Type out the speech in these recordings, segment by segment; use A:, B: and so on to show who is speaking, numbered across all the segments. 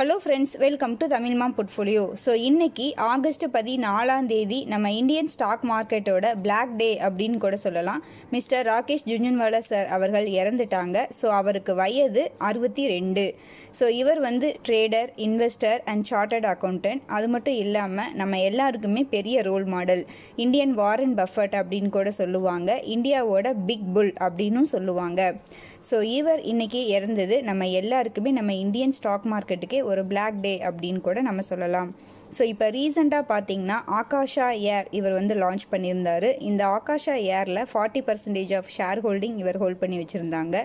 A: Hello friends, welcome to Tamil Mom Portfolio. So இன்னைக்கு August 14ஆம் தேதி நம்ம இந்தியன் ஸ்டாக் மார்க்கெட்டோட பிளாக் டே அப்படின்னு கூட சொல்லலாம். மிஸ்டர் ராகேஷ் ஜுன்ஜுன்வாலா சார் அவர்கள் இறந்துட்டாங்க. ஸோ அவருக்கு வயது 62. ஸோ இவர் trader, investor and chartered accountant. அது மட்டும் இல்லாமல் நம்ம எல்லாருக்குமே பெரிய role model. Indian Warren Buffett அப்படின்னு கூட சொல்லுவாங்க. இந்தியாவோட பிக் புல் அப்படின்னும் சொல்லுவாங்க. ஸோ இவர் இன்னைக்கு இறந்தது நம்ம எல்லாருக்குமே நம்ம இந்தியன் ஸ்டாக் மார்க்கெட்டுக்கே ஒரு பிளாக் டே அப்படின்னு கூட நம்ம சொல்லலாம். ஸோ இப்போ ரீசெண்டாக பார்த்தீங்கன்னா ஆகாஷா ஏர் இவர் லான்ச் பண்ணியிருந்தாரு. இந்த ஆகாஷா ஏரில் 40% ஆஃப் ஷேர் ஹோல்டிங் இவர் ஹோல்ட் பண்ணி வச்சுருந்தாங்க.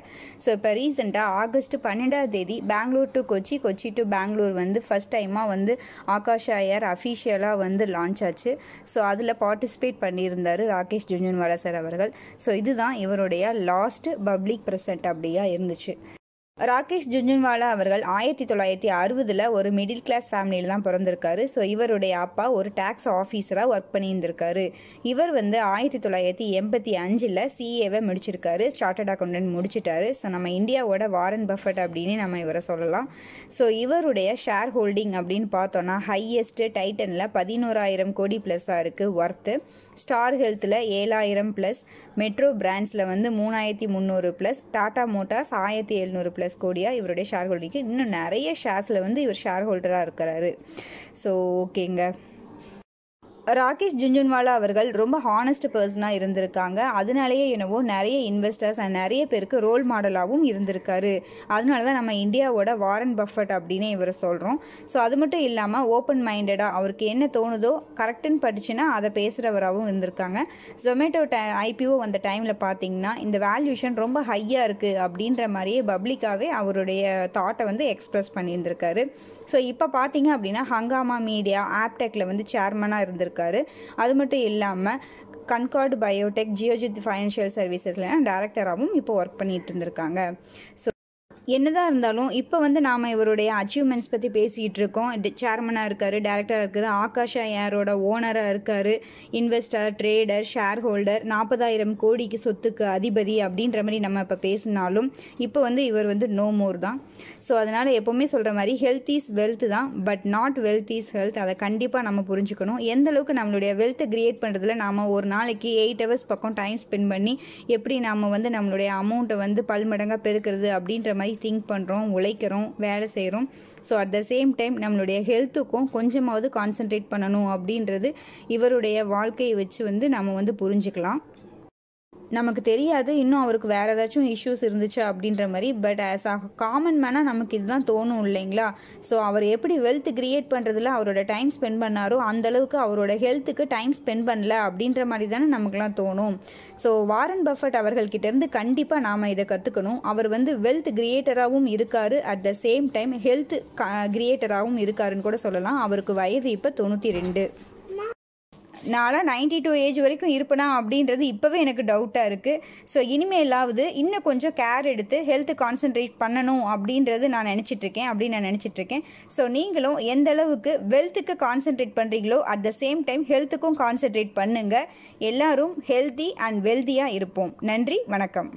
A: ஸோ இப்போ ரீசெண்டாக ஆகஸ்ட் 12ஆம் தேதி Bangalore to Kochi, Kochi to Bangalore first டைமாக ஆகாஷா ஏர் அஃபிஷியலாக லான்ச் ஆச்சு. ஸோ அதில் பார்ட்டிசிபேட் பண்ணியிருந்தார் ராகேஷ் ஜுன்ஜுன்வாலா சார் அவர்கள். ஸோ இதுதான் இவருடைய லாஸ்ட் பப்ளிக் ப்ரெசன்ட் அப்படியா இருந்துச்சு. ராகேஷ் ஜுன்ஜுன்வாலா அவர்கள் 1960 ஒரு மிடில் கிளாஸ் ஃபேமிலியில் தான் பிறந்திருக்காரு. ஸோ இவருடைய அப்பா ஒரு டேக்ஸ் ஆஃபீஸராக ஒர்க் பண்ணியிருந்திருக்காரு. இவர் 1985 சிஏவை முடிச்சிருக்காரு, சார்ட்டர்ட் அக்கௌண்டன்ட் முடிச்சிட்டாரு. ஸோ நம்ம இந்தியாவோட வாரன் பஃபட் அப்படின்னு நம்ம இவரை சொல்லலாம். ஸோ இவருடைய ஷேர் ஹோல்டிங் அப்படின்னு பார்த்தோன்னா ஹையஸ்ட் டைட்டனில் 11,000 கோடி ப்ளஸ்ஸாக இருக்குது ஒர்த்து. ஸ்டார் ஹெல்த்தில் 7,000 ப்ளஸ், மெட்ரோ பிராண்ட்ஸில் 3,300 ப்ளஸ், டாடா மோட்டார்ஸ் 1,700 ப்ளஸ் கோடியா இவருடைய ஷேர் ஹோல்டிங்கு. இன்னும் நிறைய ஷேர்ஸில் இவர் ஷேர் ஹோல்டராக இருக்கிறாரு. ஸோ ஓகேங்க. ராகேஷ் ஜுன்ஜுன்வாலா அவர்கள் ரொம்ப ஹானஸ்ட் பர்சனாக இருந்திருக்காங்க. அதனாலேயே என்னவோ நிறைய இன்வெஸ்டர்ஸ் அண்ட் நிறைய பேருக்கு ரோல் மாடலாகவும் இருந்திருக்காரு. அதனால தான் நம்ம இந்தியாவோட வாரன் பஃபட் அப்படின்னு இவரை சொல்கிறோம். ஸோ அது மட்டும் இல்லாமல் ஓப்பன் மைண்டடாக அவருக்கு என்ன தோணுதோ கரெக்டுன்னு படிச்சுன்னா அதை பேசுகிறவராகவும் இருந்திருக்காங்க. ஜொமேட்டோ ஐபிஓ வந்த டைமில் பார்த்தீங்கன்னா இந்த வேல்யூஷன் ரொம்ப ஹையாக இருக்குது அப்படின்ற மாதிரியே பப்ளிக்காகவே அவருடைய தாட்டை எக்ஸ்பிரஸ் பண்ணியிருந்திருக்காரு. ஸோ இப்போ பார்த்தீங்க அப்படின்னா ஹங்காமா மீடியா ஆப்டெக்கில் சேர்மனாக இருந்திருக்காரு. அது மட்டும் இல்லாமல் கன்கார்டு பயோடெக், ஜியோஜித் ஃபைனான்ஷியல் சர்வீசஸ்லாம் டைரக்டராகவும் இப்போ ஒர்க் பண்ணிட்டு இருந்திருக்காங்க. ஸோ என்னதான் இருந்தாலும் இப்போ நாம் இவருடைய அச்சீவ்மெண்ட்ஸ் பற்றி பேசிகிட்டு இருக்கோம். சேர்மனாக இருக்கார், டைரக்டராக இருக்கார், ஆகாஷா ஏரோட ஓனராக இருக்கார், இன்வெஸ்டர், ட்ரேடர், ஷேர் ஹோல்டர், 40,000 கோடிக்கு சொத்துக்கு அதிபதி அப்படின்ற மாதிரி நம்ம இப்போ பேசினாலும் இப்போ இவர் நோ மோர் தான். ஸோ அதனால் எப்போவுமே சொல்கிற மாதிரி ஹெல்த் இஸ் வெல்த் தான், but not wealth is health. அதை கண்டிப்பாக நம்ம புரிஞ்சுக்கணும். எந்த அளவுக்கு நம்மளுடைய வெல்த்தை கிரியேட் பண்ணுறதுல நாம் ஒரு நாளைக்கு 8 ஹவர்ஸ் பக்கம் டைம் ஸ்பெண்ட் பண்ணி எப்படி நாம் நம்மளுடைய அமௌண்ட்டை பல்மடங்காக பெருக்கிறது அப்படின்ற மாதிரி திங்க் பண்ணுறோம், உழைக்கிறோம், வேலை செய்கிறோம். So at the same time நம்மளுடைய ஹெல்த்துக்கும் கொஞ்சமாவது கான்சென்ட்ரேட் பண்ணணும் அப்படின்றது இவருடைய வாழ்க்கையை வச்சு நம்ம புரிஞ்சுக்கலாம். நமக்கு தெரியாது இன்னும் அவருக்கு வேறு ஏதாச்சும் இஷ்யூஸ் இருந்துச்சு அப்படின்ற மாதிரி. பட் ஆஸ் அ காமன் மேனாக நமக்கு இதுதான் தோணும் இல்லைங்களா? ஸோ அவர் எப்படி வெல்த் கிரியேட் பண்ணுறதுல அவரோட டைம் ஸ்பெண்ட் பண்ணாரோ அந்தளவுக்கு அவரோட ஹெல்த்துக்கு டைம் ஸ்பெண்ட் பண்ணல அப்படின்ற மாதிரி தானே நமக்குலாம் தோணும். ஸோ வாரன் பஃபட் அவர்கள்கிட்டேருந்து கண்டிப்பாக நாம் இதை கற்றுக்கணும். அவர் வெல்த் கிரியேட்டராகவும் இருக்கார், at the same time health கிரியேட்டராகவும் இருக்காருன்னு கூட சொல்லலாம். அவருக்கு வயது இப்போ 92. நான்லாம் 92 ஏஜ் வரைக்கும் இருப்பேனா அப்படின்றது இப்போவே எனக்கு டவுட்டாக இருக்குது. ஸோ இனிமேலாவது இன்னும் கொஞ்சம் கேர் எடுத்து ஹெல்த்து கான்சென்ட்ரேட் பண்ணணும் அப்படின்றது நான் நினச்சிட்ருக்கேன். ஸோ நீங்களும் எந்த அளவுக்கு வெல்த்துக்கு கான்சென்ட்ரேட் பண்ணுறீங்களோ அட் த சேம் டைம் ஹெல்த்துக்கும் கான்சென்ட்ரேட் பண்ணுங்கள். எல்லாரும் ஹெல்த்தி அண்ட் வெல்த்தியாக இருப்போம். நன்றி, வணக்கம்.